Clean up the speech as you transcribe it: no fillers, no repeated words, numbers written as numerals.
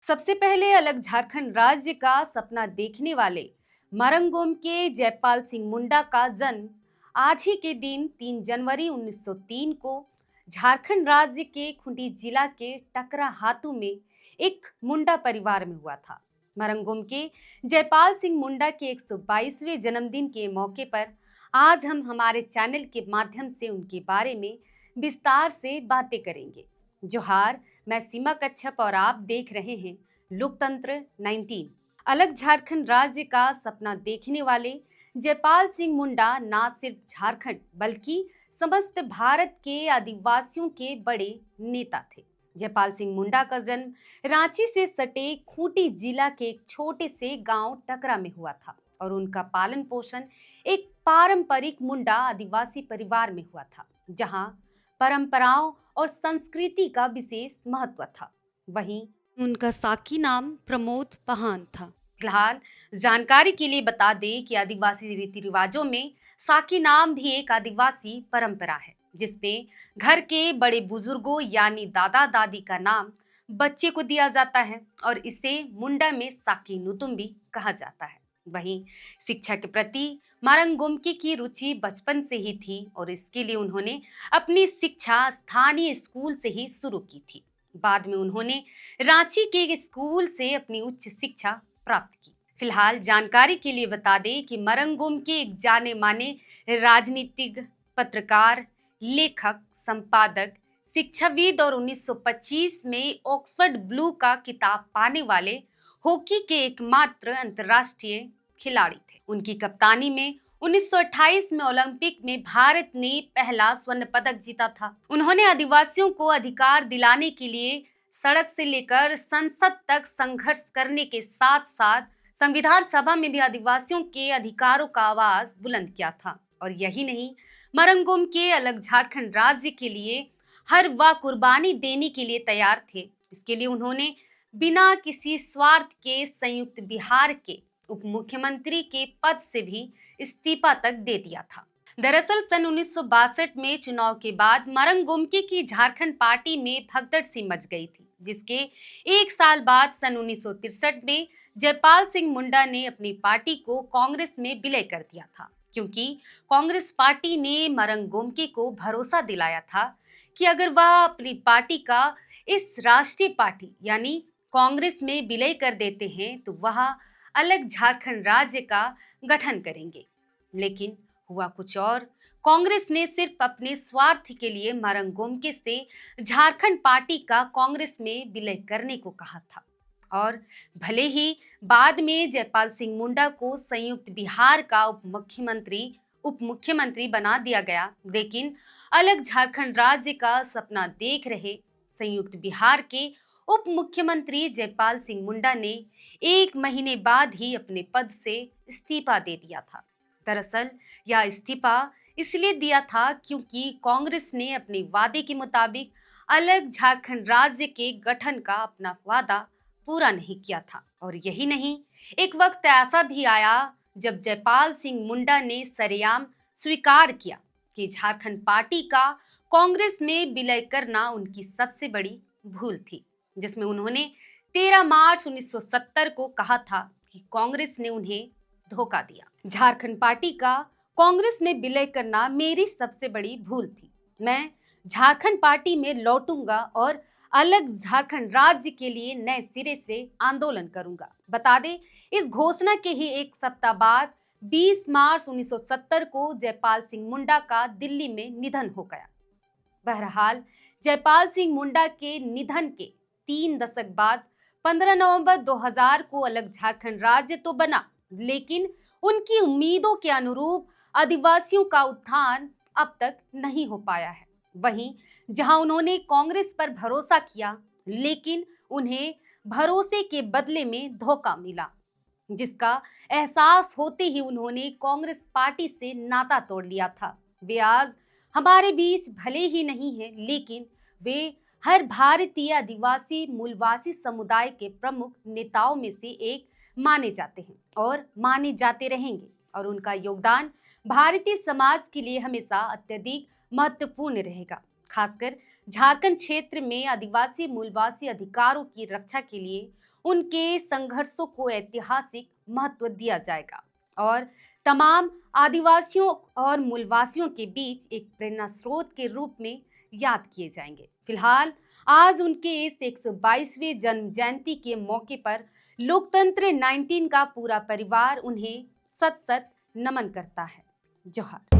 सबसे पहले अलग झारखंड राज्य का सपना देखने वाले मरंगोम के जयपाल सिंह मुंडा का जन्म आज ही के दिन 3 जनवरी 1903 को झारखंड राज्य के खूंटी जिला के टकरा हातू में एक मुंडा परिवार में हुआ था। मरंगोम के जयपाल सिंह मुंडा के 122वें जन्मदिन के मौके पर आज हम हमारे चैनल के माध्यम से उनके बारे में विस्तार से बातें करेंगे। जोहार, मैं सीमा कच्छप और आप देख रहे हैं लोकतंत्र 19। अलग झारखंड राज्य का सपना देखने वाले जयपाल सिंह मुंडा न सिर्फ झारखंड बल्कि समस्त भारत के आदिवासियों के बड़े नेता थे। जयपाल सिंह मुंडा का जन्म रांची से सटे खूंटी जिला के एक छोटे से गांव टकरा में हुआ था और उनका पालन पोषण एक पारंपरिक मुंडा आदिवासी परिवार में हुआ था, जहां परंपराओं और संस्कृति का विशेष महत्व था। वहीं उनका साकी नाम प्रमोद पहान था। फिलहाल जानकारी के लिए बता दें कि आदिवासी रीति रिवाजों में साकी नाम भी एक आदिवासी परंपरा है, जिसमें घर के बड़े बुजुर्गों यानी दादा दादी का नाम बच्चे को दिया जाता है और इसे मुंडा में साकी नुतुम्बी कहा जाता है। वहीं शिक्षा के प्रति मारंगुमकी की रुचि बचपन से ही थी और इसके लिए उन्होंने अपनी शिक्षा स्थानीय स्कूल से ही शुरू की थी। बाद में उन्होंने रांची के एक स्कूल से अपनी उच्च शिक्षा प्राप्त की। फिलहाल जानकारी के लिए बता दें कि मरंगुमकी एक जाने माने राजनीतिक, पत्रकार, लेखक, संपादक, शिक्षाविद और 1925 में ऑक्सफोर्ड ब्लू का किताब पाने वाले हॉकी के एकमात्र अंतर्राष्ट्रीय खिलाड़ी थे। उनकी कप्तानी में 1928 में ओलंपिक में भारत ने पहला स्वर्ण पदक जीता था। उन्होंने आदिवासियों को अधिकार दिलाने के लिए सड़क से लेकर संसद तक संघर्ष करने के साथ साथ संविधान सभा में भी आदिवासियों के अधिकारों का आवाज बुलंद किया था। और यही नहीं, मरंगुम के अलग झारखंड राज्य के लिए हर वह कुर्बानी देने के लिए तैयार थे। इसके लिए उन्होंने बिना किसी स्वार्थ के संयुक्त बिहार के उप मुख्यमंत्री के पद से भी इस्तीफा तक दे दिया था। दरअसल सन 1962 में चुनाव के बाद मरंगुमकी की झारखंड पार्टी में भगदड़ सी मच गई थी, जिसके एक साल बाद सन 1963 में जयपाल सिंह मुंडा ने अपनी पार्टी को कांग्रेस में विलय कर दिया था, क्योंकि कांग्रेस पार्टी ने मरंगुमकी को भरोसा दिलाया था कि अगर वह अपनी पार्टी का इस राष्ट्रीय पार्टी यानी कांग्रेस में विलय कर देते हैं तो वह अलग झारखंड राज्य का गठन करेंगे। लेकिन हुआ कुछ और। कांग्रेस ने सिर्फ अपने स्वार्थ के लिए मरंगुमकी से झारखंड पार्टी का कांग्रेस में विलय करने को कहा था और भले ही बाद में जयपाल सिंह मुंडा को संयुक्त बिहार का उप मुख्यमंत्री बना दिया गया, लेकिन अलग झारखंड राज्य का सपना देख रहे संयुक्त बिहार के उप मुख्यमंत्री जयपाल सिंह मुंडा ने 1 महीने बाद ही अपने पद से इस्तीफा दे दिया था। दरअसल यह इस्तीफा इसलिए दिया था क्योंकि कांग्रेस ने अपने वादे के मुताबिक अलग झारखंड राज्य के गठन का अपना वादा पूरा नहीं किया था। और यही नहीं, एक वक्त ऐसा भी आया जब जयपाल सिंह मुंडा ने सरेआम स्वीकार किया कि झारखंड पार्टी का कांग्रेस में विलय करना उनकी सबसे बड़ी भूल थी, जिसमें उन्होंने 13 मार्च 1970 को कहा था कि कांग्रेस ने उन्हें धोखा दिया। झारखंड पार्टी का कांग्रेस में विलय करना मेरी सबसे बड़ी भूल थी। मैं झारखंड पार्टी में लौटूंगा और अलग झारखंड राज्य के लिए नए सिरे से आंदोलन करूंगा। बता दें, इस घोषणा के ही एक सप्ताह बाद 20 मार्च 1970 को जयपाल सिंह मुंडा का दिल्ली में निधन हो गया। बहरहाल जयपाल सिंह मुंडा के निधन के 3 दशक बाद 15 नवंबर 2000 को अलग झारखंड राज्य तो बना, लेकिन उनकी उम्मीदों के अनुरूप आदिवासियों का उत्थान अब तक नहीं हो पाया है। वहीं जहां उन्होंने कांग्रेस पर भरोसा किया, लेकिन उन्हें भरोसे के बदले में धोखा मिला, जिसका एहसास होते ही उन्होंने कांग्रेस पार्टी से नाता तोड़ लिया था। वे आज हमारे बीच भले ही नहीं है, लेकिन वे हर भारतीय आदिवासी मूलवासी समुदाय के प्रमुख नेताओं में से एक माने जाते हैं और माने जाते रहेंगे और उनका योगदान भारतीय समाज के लिए हमेशा अत्यधिक महत्वपूर्ण रहेगा। खासकर झारखंड क्षेत्र में आदिवासी मूलवासी अधिकारों की रक्षा के लिए उनके संघर्षों को ऐतिहासिक महत्व दिया जाएगा और तमाम आदिवासियों और मूलवासियों के बीच एक प्रेरणा स्रोत के रूप में याद किए जाएंगे। फिलहाल आज उनके इस 122वें जन्म जयंती के मौके पर लोकतंत्र 19 का पूरा परिवार उन्हें सत सत नमन करता है। जोहार।